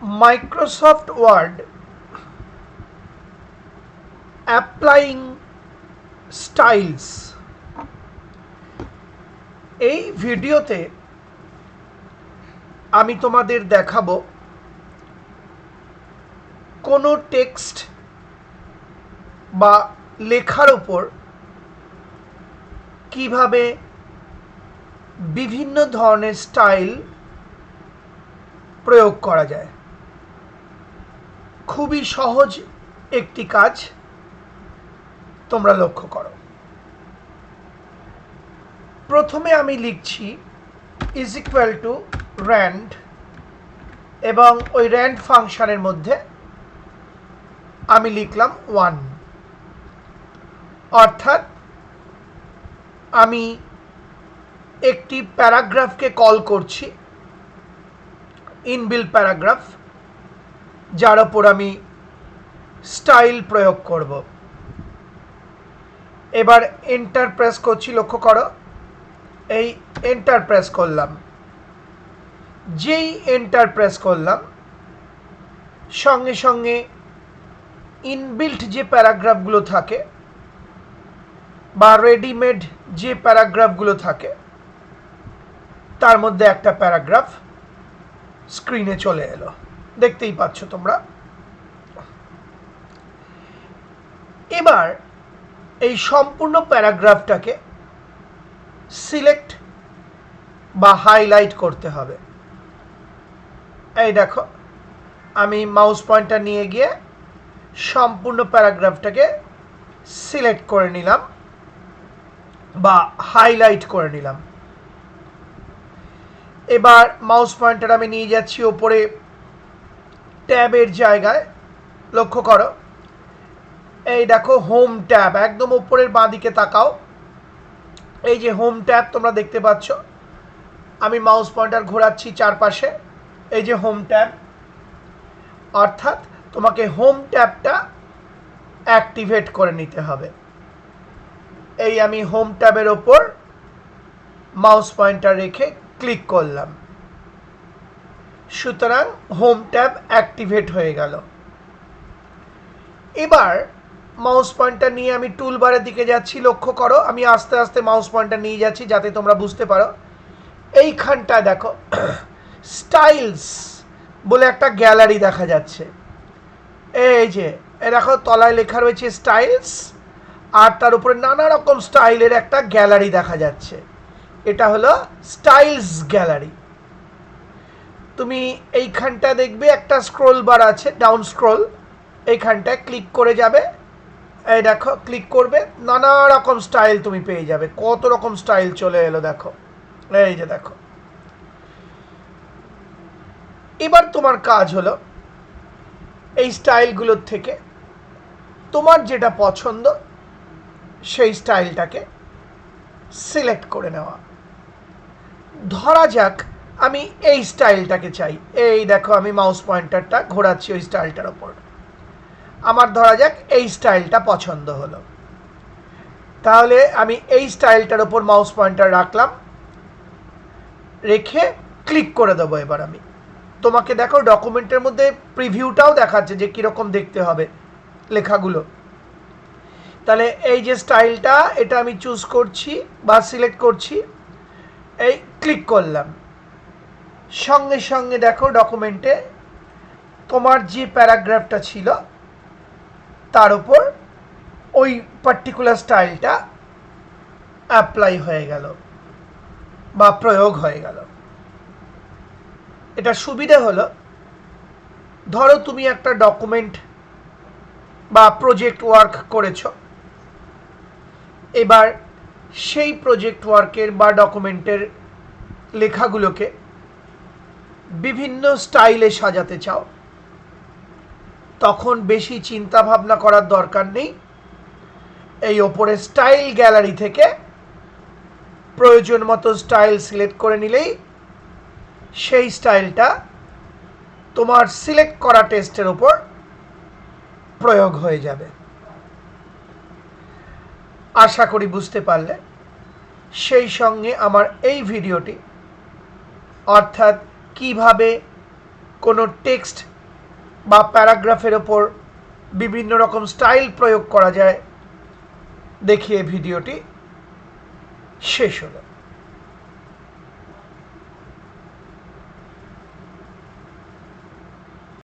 Microsoft Word applying styles এই ভিডিওতে আমি তোমাদের দেখাবো কোনো টেক্সট বা লেখার উপর কিভাবে বিভিন্ন ধরনের স্টাইল প্রয়োগ করা যায়। খুবই সহজ একটি কাজ, তোমরা লক্ষ্য করো। প্রথমে আমি লিখছি ইজ ইকুয়াল টু র্যান্ড এবং ওই র্যান্ড ফাংশনের মধ্যে আমি লিখলাম 1, অর্থাৎ আমি একটি প্যারাগ্রাফকে কল করছি, ইনবিল্ট প্যারাগ্রাফ, যার ওপর আমি স্টাইল প্রয়োগ করব। এবার এন্টার প্রেস করছি, লক্ষ্য করো, এই এন্টার প্রেস করলাম। যেই এন্টার প্রেস করলাম সঙ্গে সঙ্গে ইনবিল্ট যে প্যারাগ্রাফগুলো থাকে বা রেডিমেড যে প্যারাগ্রাফগুলো থাকে তার মধ্যে একটা প্যারাগ্রাফ স্ক্রিনে চলে এলো, দেখতেই পাচ্ছ তোমরা। এবার এই সম্পূর্ণ প্যারাগ্রাফটাকে সিলেক্ট বা হাইলাইট করতে হবে। এই দেখো, আমি মাউস পয়েন্টার নিয়ে গিয়ে সম্পূর্ণ প্যারাগ্রাফটাকে সিলেক্ট করে নিলাম বা হাইলাইট করে নিলাম। এবার মাউস পয়েন্টার আমি নিয়ে যাচ্ছি ওপরে ট্যাবের জায়গায়, লক্ষ্য করো, এই দেখো হোম ট্যাব, একদম ওপরের বাঁ দিকে তাকাও, এই যে হোম ট্যাব তোমরা দেখতে পাচ্ছ। আমি মাউস পয়েন্টার ঘোরাচ্ছি চারপাশে, এই যে হোম ট্যাব, অর্থাৎ তোমাকে হোম ট্যাবটা অ্যাক্টিভেট করে নিতে হবে। এই আমি হোম ট্যাবের ওপর মাউস পয়েন্টার রেখে ক্লিক করলাম, সুতরাং হোম ট্যাব অ্যাক্টিভেট হয়ে গেল। এবার মাউস পয়েন্টার নিয়ে আমি টুলবারের দিকে যাচ্ছি, লক্ষ্য করো, আমি আস্তে আস্তে মাউস পয়েন্টার নিয়ে যাচ্ছি যাতে তোমরা বুঝতে পারো। এইখানটায় দেখো স্টাইলস বলে একটা গ্যালারি দেখা যাচ্ছে। এই যে দেখো তলায় লেখা রয়েছে স্টাইলস, আর তার উপরে নানা রকম স্টাইলের একটা গ্যালারি দেখা যাচ্ছে। এটা হলো স্টাইলস গ্যালারি। তুমি এইখানটা দেখবে একটা স্ক্রোল বার আছে, ডাউন স্ক্রোল, এইখানটায় ক্লিক করে যাবে। এই দেখো, ক্লিক করবে, নানা রকম স্টাইল তুমি পেয়ে যাবে। কত রকম স্টাইল চলে এলো দেখো, এই যে দেখো। এবার তোমার কাজ হলো এই স্টাইলগুলোর থেকে তোমার যেটা পছন্দ সেই স্টাইলটাকে সিলেক্ট করে নেওয়া। ধরা যাক আমি এই স্টাইলটাকে চাই, এই দেখো আমি মাউস পয়েন্টারটা ঘোরাচ্ছি ওই স্টাইলটার ওপর। আমার ধরা যাক এই স্টাইলটা পছন্দ হলো, তাহলে আমি এই স্টাইলটার ওপর মাউস পয়েন্টার রাখলাম, রেখে ক্লিক করে দেবো। এবার আমি তোমাকে দেখো ডকুমেন্টের মধ্যে প্রিভিউটাও দেখাচ্ছে যে কীরকম দেখতে হবে লেখাগুলো। তাহলে এই যে স্টাইলটা, এটা আমি চুজ করছি বা সিলেক্ট করছি, এই ক্লিক করলাম, সঙ্গে সঙ্গে দেখো ডকুমেন্টে তোমার যে প্যারাগ্রাফটা ছিল তার উপর ওই পার্টিকুলার স্টাইলটা অ্যাপ্লাই হয়ে গেল বা প্রয়োগ হয়ে গেল। এটা সুবিধা হলো, ধরো তুমি একটা ডকুমেন্ট বা প্রজেক্ট ওয়ার্ক করেছো, এবার সেই প্রজেক্ট ওয়ার্কের বা ডকুমেন্টের লেখাগুলোকে বিভিন্ন স্টাইলে সাজাতে চাও, তখন বেশি চিন্তা ভাবনা করার দরকার নেই। এই ওপরে স্টাইল গ্যালারি থেকে প্রয়োজন মতো স্টাইল সিলেক্ট করে নিলেই সেই স্টাইলটা তোমার সিলেক্ট করা টেক্সটের উপর প্রয়োগ হয়ে যাবে। আশা করি বুঝতে পারলে। সেই সঙ্গে আমার এই ভিডিওটি, অর্থাৎ কিভাবে কোনো টেক্সট বা প্যারাগ্রাফের ওপর বিভিন্ন রকম স্টাইল প্রয়োগ করা যায় দেখিয়ে ভিডিওটি শেষ হলো।